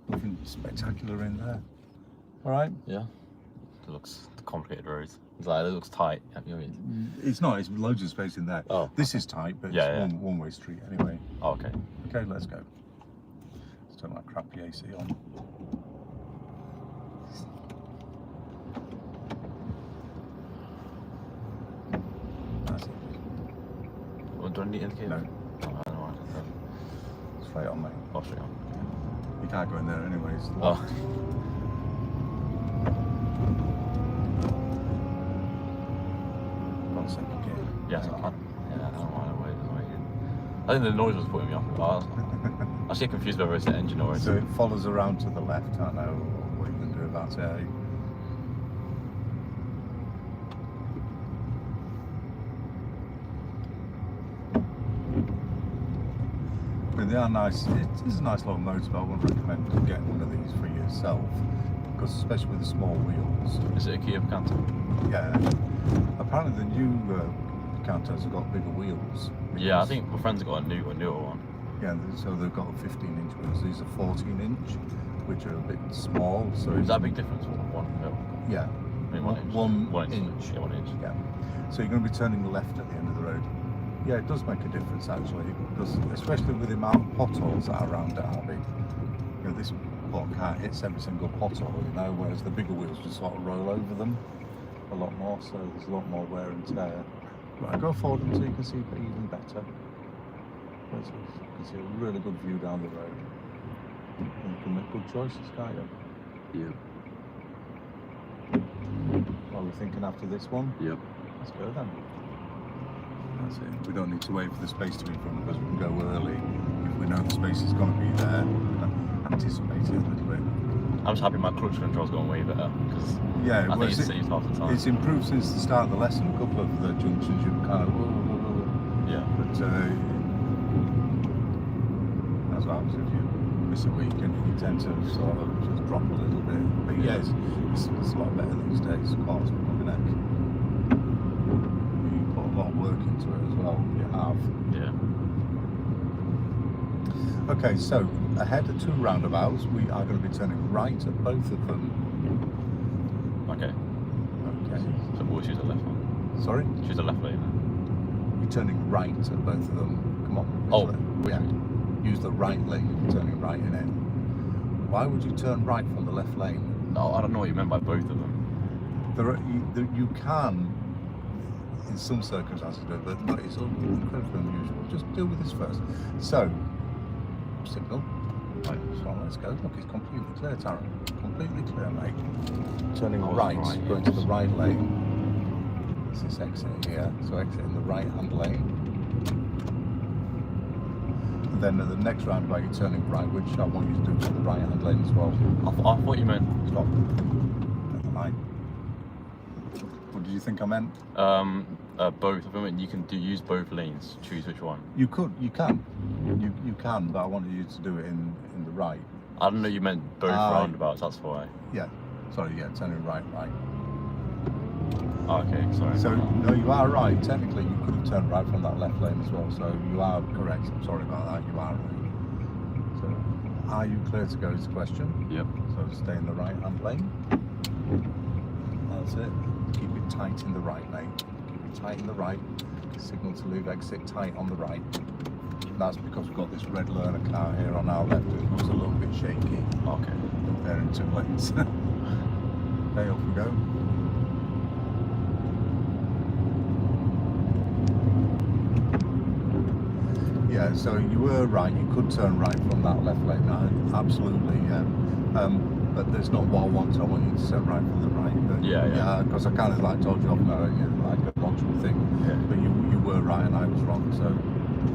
Nothing spectacular in there. All right?
Yeah. It looks complicated roads. It's like, it looks tight. You know what I mean?
It's not. It's loads of space in there.
Oh,
this is tight, but it's one-way street anyway.
Oh, okay.
Okay, let's go. Let's turn that crappy AC on. That's it.
Well, do I need to indicate?
No.
Oh, I don't know.
Straight on, mate.
Oh, straight on.
You can't go in there anyway. It's
Oh.
locked. Second gear.
Yes, I can. Yeah, I don't mind waiting. I think the noise was putting me off. I was getting confused whether it's the engine or it's...
So it follows around to the left. I know what you can do about it. But they are nice. It is a nice little motorbike. I would recommend getting one of these for yourself, because especially with the small wheels.
Is it a Kia Picanto?
Yeah. Apparently the new Picantos have got bigger wheels.
Yeah, I think my friends have got a newer one.
Yeah, so they've got 15-inch wheels. These are 14-inch, which are a bit small. So
is that a big difference? One mil?
Yeah.
I mean, 1 inch.
1 inch.
Yeah, 1 inch.
Yeah. So you're going to be turning left at the end of the road. Yeah, it does make a difference actually, because especially with the amount of potholes that are around Derby. You know, this car hits every single pothole, you know, whereas the bigger wheels just sort of roll over them a lot more, so there's a lot more wear and tear. Right, go forward until you can see it even better. You can see a really good view down the road. And you can make good choices, can't you?
Yep.
What are we thinking after this one?
Yep.
Let's go then. That's it. We don't need to wait for the space to be in front of us. We can go early if we know the space is going to be there. Anticipate it a little bit.
I'm just happy my clutch control's going way better because
yeah,
I think it saves half the time.
It's improved since the start of the lesson. A couple of the junctions you kind of
yeah.
But that's what happens if you miss a week and you tend to sort of just drop a little bit. But yeah, it's a lot better these days. Cars with a neck. You put a lot of work into it as well. You have.
Yeah.
Okay, so ahead of 2 roundabouts, we are going to be turning right at both of them.
Okay.
Okay.
So we'll choose the left one.
Sorry?
Choose the left lane.
You're turning right at both of them. Come on.
Oh.
Yeah. Use the right lane if you're turning right in it. Why would you turn right from the left lane?
No, I don't know what you meant by both of them.
You can, in some circumstances, do it, but no, it's incredibly unusual. Just deal with this first. So, signal. Right, so let's go. Look, it's completely clear, Taran. Completely clear, mate. Turning right, going to the right lane. This is exit here, so exit in the right-hand lane. And then at the next roundabout, you're turning right, which I want you to do to the right-hand lane as well.
I thought you meant
Stop. Never mind. What did you think I meant?
both of them, and you can use both lanes. Choose which one.
You can, but I wanted you to do it in the right.
I don't know. You meant both roundabouts. That's why.
Yeah. Sorry. Yeah. Turning right.
Oh, okay. Sorry.
So no, you are right. Technically, you could have turned right from that left lane as well. So you are correct. I'm sorry about that. You are right. So, are you clear to go? Is the question.
Yep.
So stay in the right-hand lane. That's it. Keep it tight in the right lane. Keep it tight in the right. Signal to leave exit tight on the right. That's because we've got this red learner car here on our left. It looks a little bit shaky.
Okay.
They're in 2 lanes. Okay, off we go. Yeah, so you were right. You could turn right from that left lane. No, absolutely, yeah. But there's not what I want. I want you to turn right from the right. But
yeah.
Because I kind of like told you off now, like a logical thing.
Yeah.
But you were right and I was wrong. So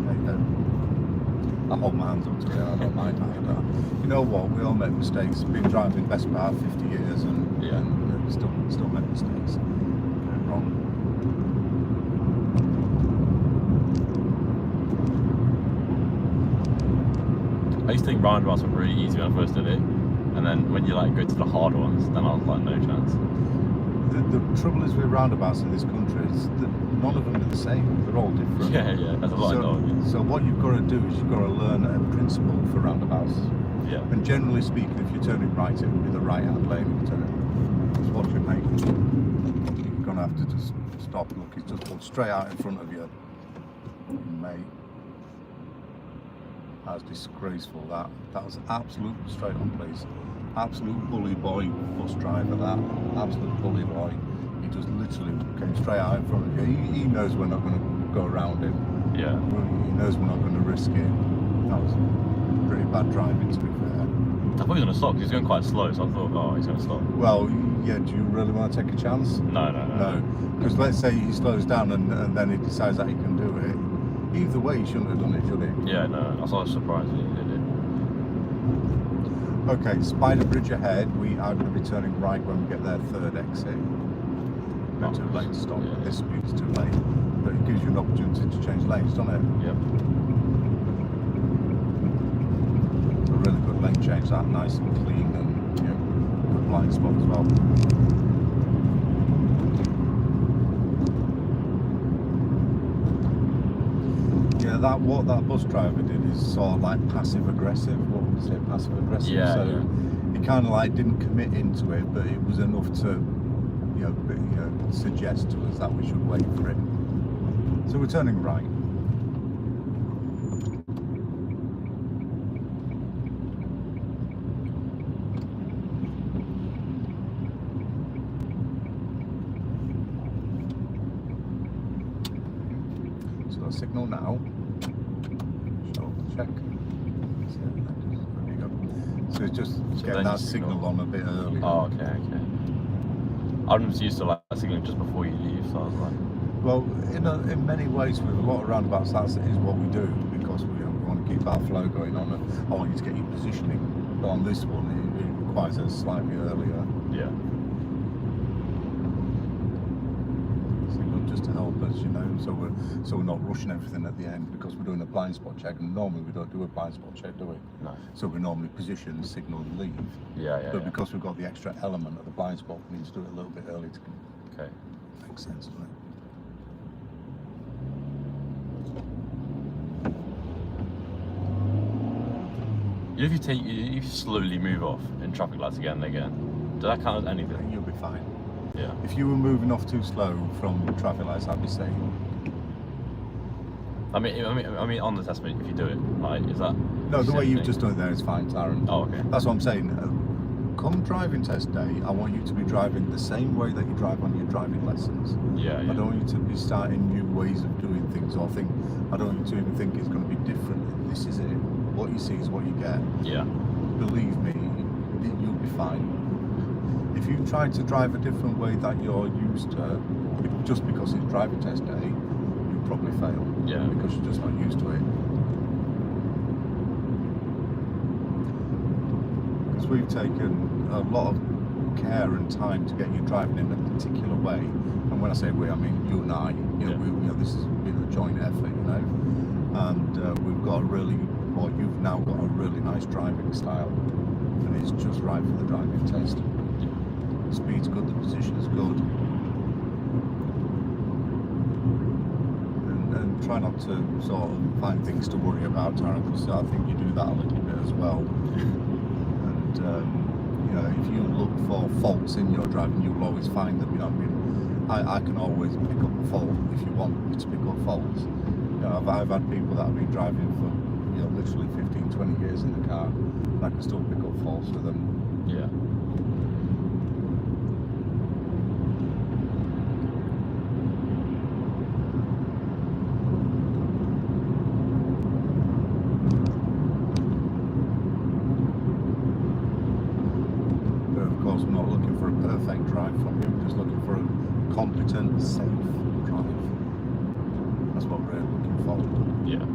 there you go. I hold my hands up to it. I don't mind that. You know what? We all make mistakes. Been driving best part 50 years and still make mistakes. Wrong.
I used to think roundabouts were really easy when I first did it, and then when you like go to the hard ones, then I was like, no chance.
The trouble is with roundabouts in this country is that none of them are the same. They're all different.
Yeah, that's a lot of knowledge.
So what you've got to do is you've got to learn a principle for roundabouts.
Yeah.
And generally speaking, if you're turning right, it would be the right-hand lane. If you're turning, just watch your mate. You're going to have to just stop. Look, he's just pulled straight out in front of you, mate. That was disgraceful. That was absolute straight on, please. Absolute bully boy bus driver. That absolute bully boy. He just literally came straight out in front of you. He knows we're not going to go around him.
Yeah.
He knows we're not going to risk it. That was pretty bad driving, to be fair.
I thought he was going to stop because he's going quite slow, so I thought, oh, he's going to stop.
Well, yeah. Do you really want to take a chance?
No.
Because let's say he slows down and then he decides that he can do it. Either way, he shouldn't have done it, should he?
Yeah, no. I was surprised he did it.
Okay, Spider Bridge ahead. We are going to be turning right when we get their third exit. Not too late to stop.
Yeah.
This speed's too late, but it gives you an opportunity to change lanes, doesn't it?
Yep.
A really good lane change. That nice and clean and good blind spot as well. what that bus driver did is sort of like passive aggressive. What would you say, passive aggressive?
Yeah,
so
yeah.
he kind of like didn't commit into it, but it was enough to, suggest to us that we should wait for it. So we're turning right. So I'll signal now. Shoulder check. There you go. So it's just getting that signal on a bit earlier.
Oh, okay. I'm just used to like signaling just before you leave, so I was like.
Well, in many ways, with a lot of roundabouts, that is what we do, because we want to keep our flow going on, and I want you to get your positioning. But on this one, it requires us slightly earlier.
Yeah.
Just to help us, so we're not rushing everything at the end, because we're doing a blind spot check, and normally we don't do a blind spot check, do we?
No.
So we normally position, signal, and leave. But because we've got the extra element of the blind spot, we need to do it a little bit early to.
Okay.
Makes sense, doesn't it?
If you slowly move off in traffic lights again and again, does that count as anything?
You'll be fine.
Yeah.
If you were moving off too slow from traffic lights, I'd be saying.
I mean, on the testament, if you do it, like, is that?
No, the way you've just done it there is fine, Taran.
Oh, okay.
That's what I'm saying. Come driving test day, I want you to be driving the same way that you drive on your driving lessons.
Yeah.
I don't want you to be starting new ways of doing things, or I don't want you to even think it's going to be different. This is it. What you see is what you get.
Yeah.
Believe me, you'll be fine. If you try to drive a different way that you're used to, just because it's driving test day, you'll probably fail.
Yeah.
Because you're just not used to it. Because we've taken a lot of care and time to get you driving in a particular way. And when I say we, I mean you and I. This has been a joint effort, And we've got you've now got a really nice driving style, and it's just right for the driving test. The speed's good, the position is good, and try not to sort of find things to worry about, Taran, because I think you do that a little bit as well. And if you look for faults in your driving, you'll always find them. I can always pick up a fault if you want me to pick up faults. I've had people that have been driving for literally 15-20 years in the car, and I can still pick up faults with them.
Yeah.
But of course, we're not looking for a perfect drive from you, we're just looking for a competent, safe drive. That's what we're looking for.
Yeah.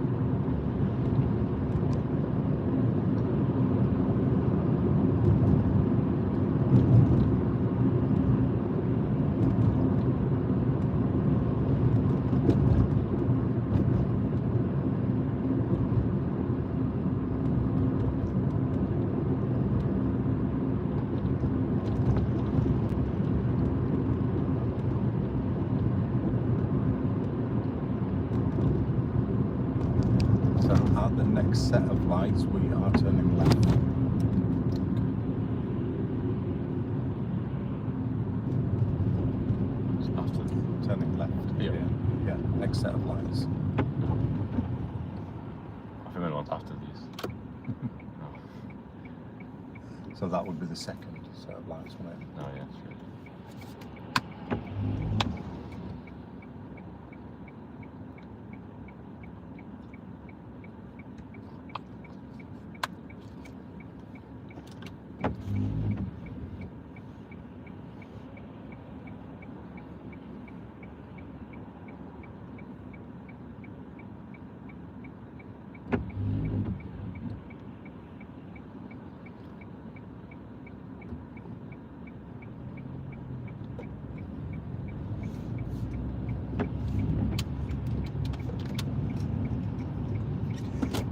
So at the next set of lights, we are turning left.
After.
Turning left. Yeah. Next set of lights.
I think we want after these.
So that would be the second set of lights, wouldn't it?
Oh, yeah, true.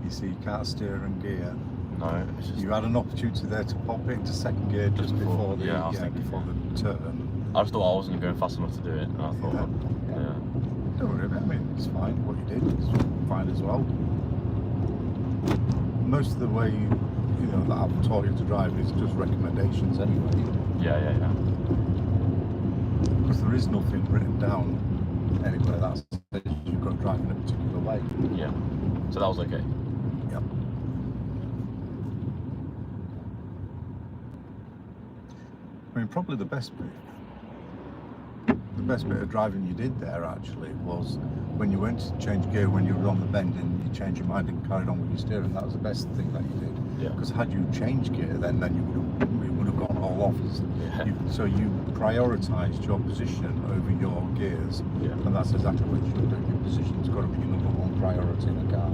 So you can't steer and gear.
No, it's just.
You had an opportunity there to pop it into second gear just before the
before the
turn.
I just thought I wasn't going fast enough to do it, and I thought, yeah.
Don't worry about it. I mean, it's fine. What you did is fine as well. Most of the way, you know, that I've taught you to drive is just recommendations anyway.
Yeah.
Because there is nothing written down anywhere that says you've got to drive in a particular way.
Yeah. So that was okay.
Yep. I mean, probably the best bit of driving you did there actually was when you went to change gear when you were on the bend and you changed your mind and carried on with your steering. That was the best thing that you did.
Yeah.
Because had you changed gear, then you would have gone all off.
Yeah.
So you prioritised your position over your gears.
Yeah.
And that's exactly what you should do. Your position's got to be your number one priority in a car.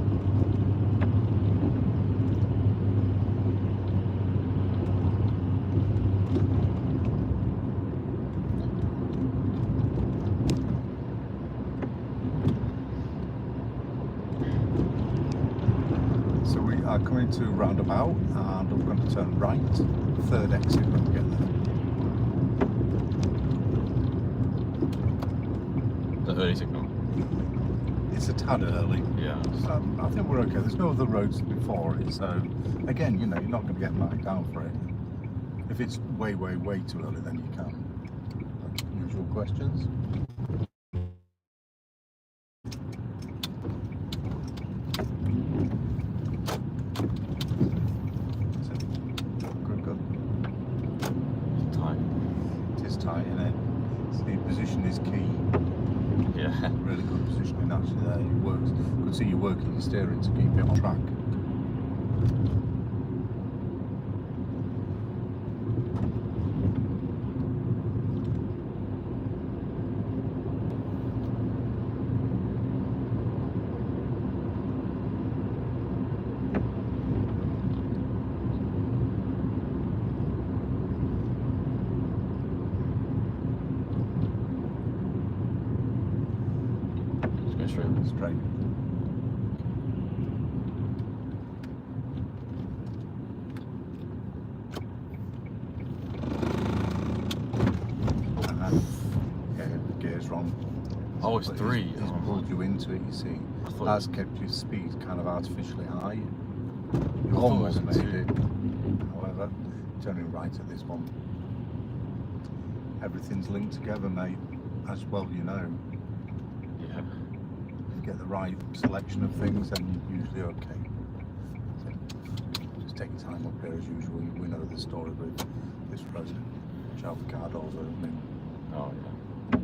Coming to roundabout and I'm going to turn right, third exit when we get there.
The early signal.
It's a tad early.
Yeah.
I think we're okay. There's no other roads before it, so again, you know, you're not going to get knocked down for it. If it's way too early, then you can. Usual questions. Position is key.
Yeah.
Really good positioning actually there. You could see you working your steering to keep it on track. Straight. Yeah, the gear's wrong.
Oh, it's 3.
It's pulled you into it, you see. That's kept your speed kind of artificially high. You almost made it. However, turning right at this one. Everything's linked together, mate. As well, you know.
Yeah.
Get the right selection of things and you're usually okay. So just take your time up here as usual. We know the story with this road, which avocados are opening.
Oh yeah.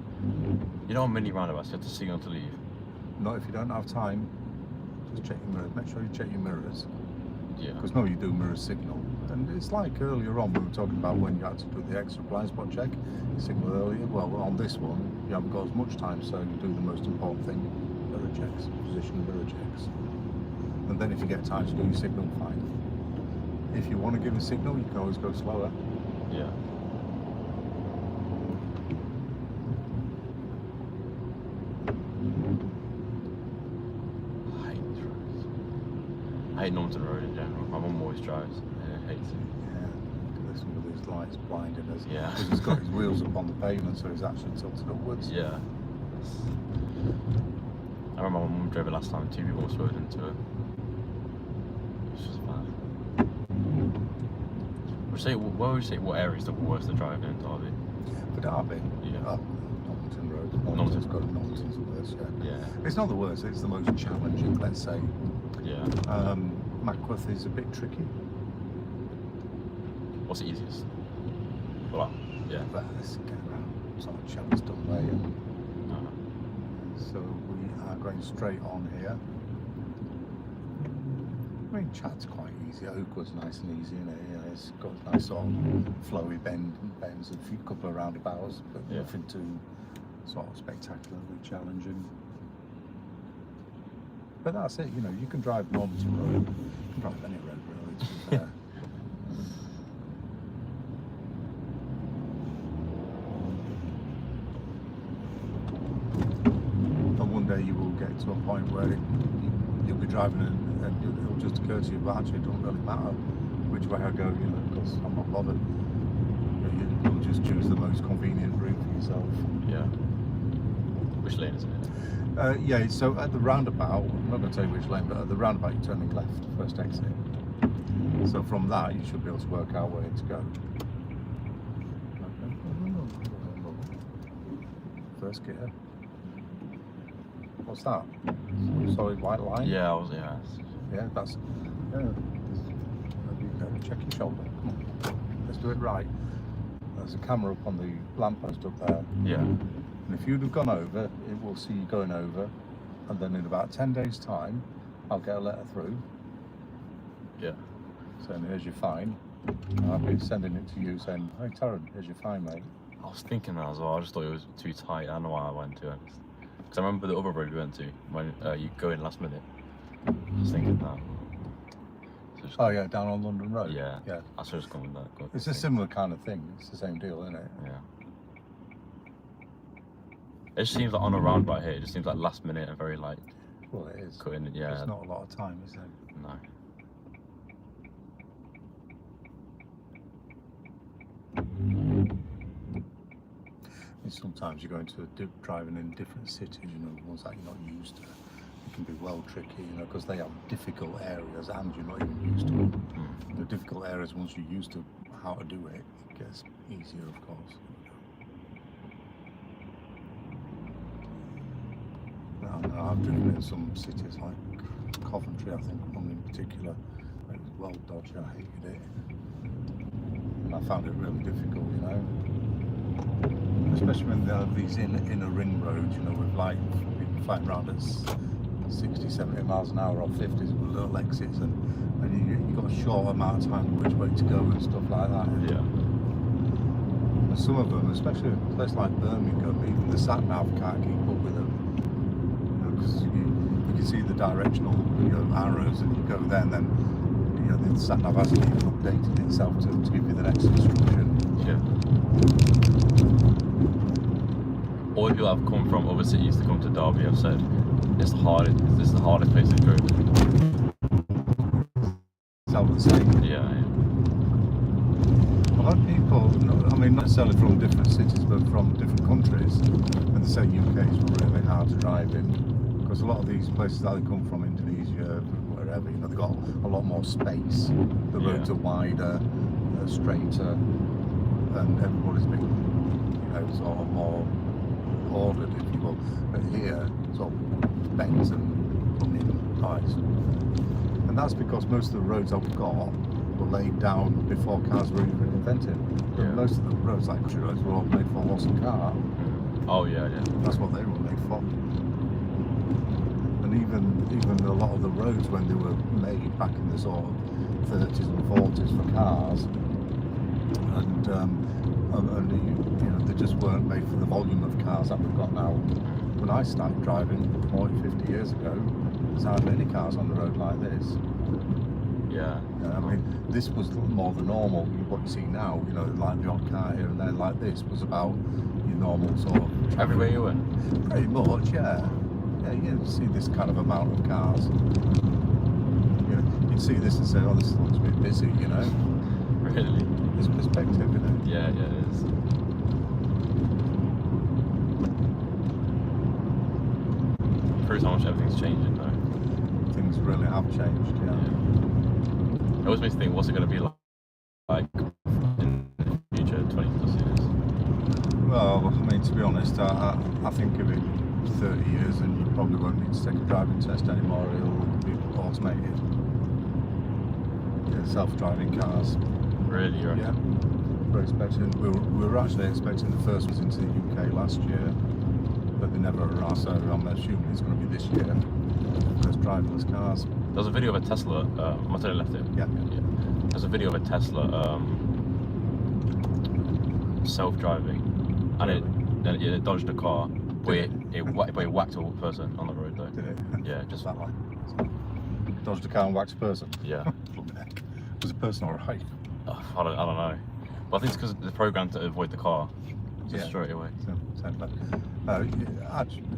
You know, on many roundabouts, you have to signal to leave.
Not if you don't have time. Just check your mirrors. Make sure you check your mirrors.
Yeah.
Because no, you do mirror signal. And it's like earlier on we were talking about when you had to do the extra blind spot check. You signal earlier. Well, on this one you haven't got as much time, so you do the most important thing. Mirror checks, position mirror checks, and then if you get time to do your signal, fine. If you want to give a signal, you can always go slower.
Yeah. I hate these roads. I hate Normanton Road in general. My mum always drives and hates it.
Yeah, look at this one with his lights blinding us.
Yeah.
Because he's got his wheels up on the pavement, so he's actually tilted upwards.
Yeah. I remember my mum drove it last time, 2 people swerved into it. It's just bad. What would you say, what area is the worst to drive in Derby?
For Derby?
Yeah.
Normanton Road. Normanton's got Normanton's the worst, yeah. It's not the worst, it's the most challenging, let's say.
Yeah.
Mackworth is a bit tricky.
What's the easiest? Well, yeah.
But let's get around sort of Chelmsford way. So we are going straight on here. I mean, Chad's quite easy. Oakwood's nice and easy, isn't it? Yeah, it's got a nice sort of flowy bends, a couple of roundabouts, but nothing too sort of spectacularly challenging. But that's it, you know, you can drive Normanton Road, you can drive any road really, to be fair. You will get to a point where you'll be driving and it'll just occur to you, but actually it doesn't really matter which way I go, you know, because I'm not bothered. You'll just choose the most convenient route for yourself.
Yeah. Which lane is it?
Yeah, so at the roundabout, I'm not going to tell you which lane, but at the roundabout you're turning left, first exit. So from that you should be able to work out where to go. First gear. What's that? Solid white line?
Yeah,
Yeah, that's... Yeah. Check your shoulder. Come on. Let's do it right. There's a camera up on the lamppost up there.
Yeah.
And if you'd have gone over, it will see you going over, and then in about 10 days' time, I'll get a letter through.
Yeah.
Saying, here's your fine. And I'll be sending it to you saying, hey Taran, here's your fine, mate.
I was thinking that as well. I just thought it was too tight. I don't know why I went to it. Because I remember the other road we went to, when you go in last minute. I was thinking that. So
Oh yeah, down on London Road?
Yeah.
Yeah.
I should have come with that.
It's a similar kind of thing. It's the same deal, isn't it?
Yeah. It just seems like on a roundabout here, it just seems like last minute and very like...
Well, it is.
Cutting it, yeah.
There's not a lot of time, is there?
No.
And sometimes you go into driving in different cities, you know, ones that you're not used to. It can be well tricky, you know, because they have difficult areas and you're not even used to them. The difficult areas, once you're used to how to do it, it gets easier, of course. I've driven in some cities like Coventry, I think, one in particular. It was well dodgy, I hated it. And I found it really difficult, you know. Especially when they have these inner ring roads, you know, with like people flying around at 60, 70 miles an hour or 50s with little exits, and you've got a short amount of time which way to go and stuff like that.
Yeah.
And some of them, especially in a place like Birmingham, even the sat-nav can't keep up with them. Because you can see the directional, you know, arrows, and you go there, and then, you know, the sat-nav hasn't even updated itself to give you the next instruction.
Yeah. All the people that have come from other cities to come to Derby have said this is the hardest place to go.
Is that what they're saying?
Yeah.
A lot of people, I mean, not necessarily from different cities, but from different countries, and they say UK is really hard to drive in. Because a lot of these places that they come from, Indonesia, wherever, you know, they've got a lot more space. The roads are wider, straighter, and everybody's been, you know, sort of more ordered, if you will. But here, sort of bends and running ties. And that's because most of the roads that we've got were laid down before cars were even invented.
Yeah.
Most of the roads, like country roads, were all made for horse and car.
Oh yeah, yeah.
That's what they were made for. And even a lot of the roads, when they were made back in the sort of 30s and 40s for cars, and you know, they just weren't made for the volume of cars that we've got now. When I started driving 40, 50 years ago, there's hardly any cars on the road like this.
Yeah.
I mean, this was more the normal. What you see now, you know, like the odd car here and there like this, was about your normal sort of traffic.
Everywhere you went?
Pretty much, yeah. Yeah, you see this kind of amount of cars. You know, you'd see this and say, oh, this looks a bit busy, you know.
Really?
It's perspective, isn't it?
Yeah, yeah, it is. Proves how much everything's changing though.
Things really have changed, yeah.
It always makes me think, what's it going to be like in the future, 20 plus years?
Well, I mean, to be honest, I think if it's 30 years and you probably won't need to take a driving test anymore, it'll be automated. Yeah, self-driving cars.
Really? You reckon?
Yeah. We were actually expecting the first ones into the UK last year, but they never arrived, so I'm assuming it's going to be this year. First driverless cars.
There was a video of a Tesla, I totally left it.
Yeah.
There's a video of a Tesla self-driving, and it dodged a car, but it whacked a person on the road though.
Did it?
Yeah, just
that way. Dodged a car and whacked a person?
Yeah.
Was the person alright?
I don't know. But I think it's because it's programmed to avoid the car. Just straight away.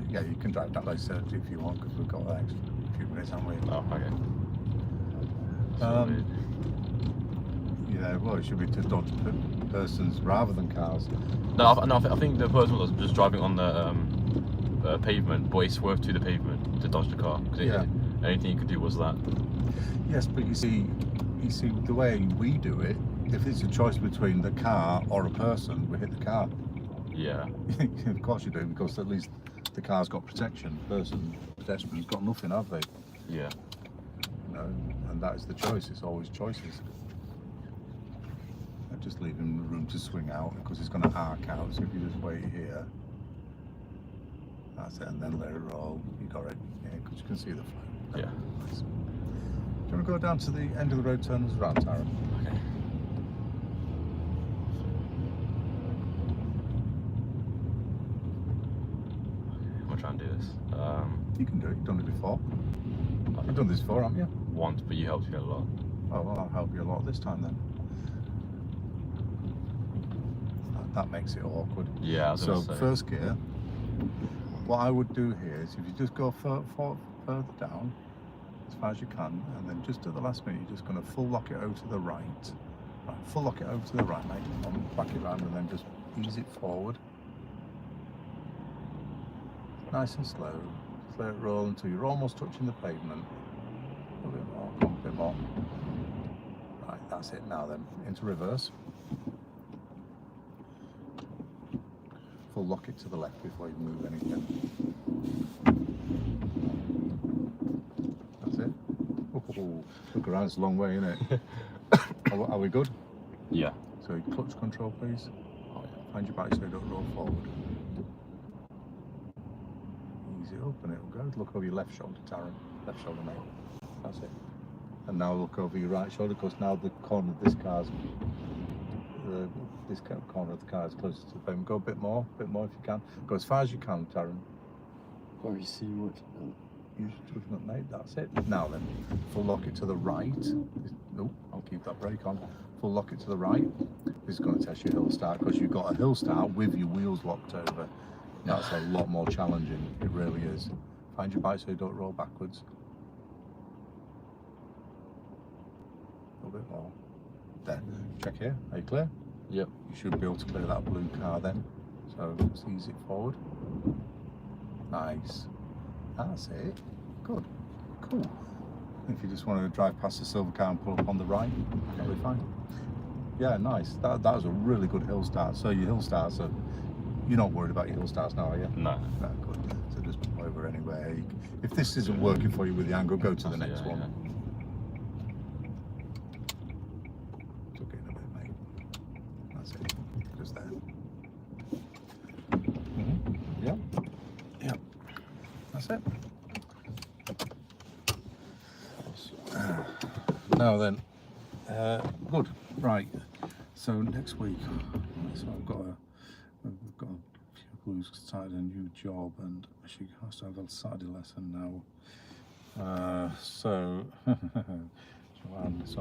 Yeah, you can drive down later if you want, because we've got an extra few minutes, haven't we? Oh, okay.
Yeah, well, it should be to dodge persons rather than cars.
No, I think the person was just driving on the pavement, but he swerved to the pavement to dodge the car.
Yeah.
Anything you could do was that.
Yes, but you see the way we do it. If it's a choice between the car or a person, we hit the car.
Yeah.
Of course you do, because at least the car's got protection. Pedestrian's got nothing, have they?
Yeah.
You know, and that is the choice. It's always choices. I just leave him room to swing out because he's going to arc out. So if you just wait here, that's it, and then let it roll. You got it, yeah, because you can see the flow.
Yeah.
Nice. Do you want to go down to the end of the road, turn us around, Taran?
Okay. I'm gonna try and do this.
You can do it. You've done it before. You've done this before, haven't you?
Once, but you helped me a lot.
Oh, well, I'll help you a lot this time then. That makes it awkward.
Yeah, I was gonna
So
say.
first gear, what I would do here is if you just go further down as far as you can, and then just at the last minute you're just going to full lock it over to the right. Right, full lock it over to the right, mate, and back it round and then just ease it forward. Nice and slow. Just let it roll until you're almost touching the pavement. A bit more, come a bit more. Right, that's it. Now then, into reverse. Full lock it to the left before you move anything. That's it. Oh, look around, it's a long way, isn't it? Are we good?
Yeah.
So clutch control, please.
Oh, yeah.
Find your bike so you don't roll forward. Ease it up and it'll go. Look over your left shoulder, Taran. Left shoulder, mate. That's it. And now look over your right shoulder, because now the corner of this car's this corner of the car is closer to the pavement. Go a bit more if you can. Go as far as you can, Taran.
Or you see what?
Use your judgment, mate. That's it. Now then, full lock it to the right. Nope, I'll keep that brake on. Full lock it to the right. This is going to test your hill start, because you've got a hill start with your wheels locked over. That's a lot more challenging. It really is. Find your bike so you don't roll backwards. A little bit more. There. Check here. Are you clear?
Yep.
You should be able to clear that blue car then. So let's ease it forward. Nice. That's it. Good. Cool. If you just want to drive past the silver car and pull up on the right, that'll be fine. Yeah, nice. That was a really good hill start. So your hill starts are, you're not worried about your hill starts now, are you?
No.
No, good. So just pull over anywhere. If this isn't working for you with the angle, go to the next one.
Yeah.
Tuck it in a bit, mate. That's it. Just there. Yep. Yep. That's it. Now then, good. Right. So next week, so we've got a few blues started a new job, and she has to have a Saturday lesson now. So, Joanne, so